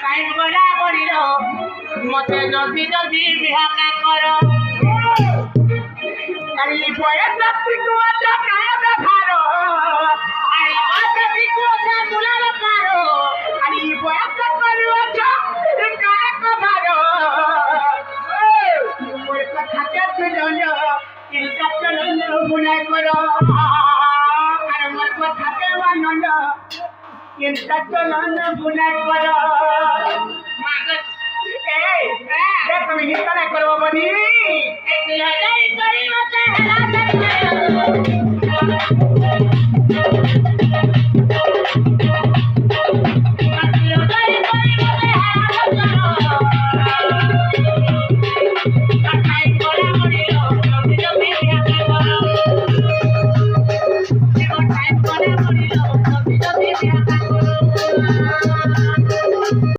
କାଇଁ ବଲା ପଡ଼ିଲ ମତେ ଜଲ୍ଦି ଜଲ୍ଦି ବିହା କର ଆରେ ବୟସ ପିକୁ ଅଛ କାୟ ବେଭାର ଆରେ ବୟସ ପିକୁ ଅଛ ମୁଲାର ପାର ଆରେ ବୟସ କରୁ ଅଛ କାୟ କଭାର মোর কথাকে তুলল চিন্তা চলল বুলাই কর আর মোর কথাকে মানল চিন্তা চলল বুলাই কর তুমি নিস্তার করবো বলি 1000 করি মতে হেলা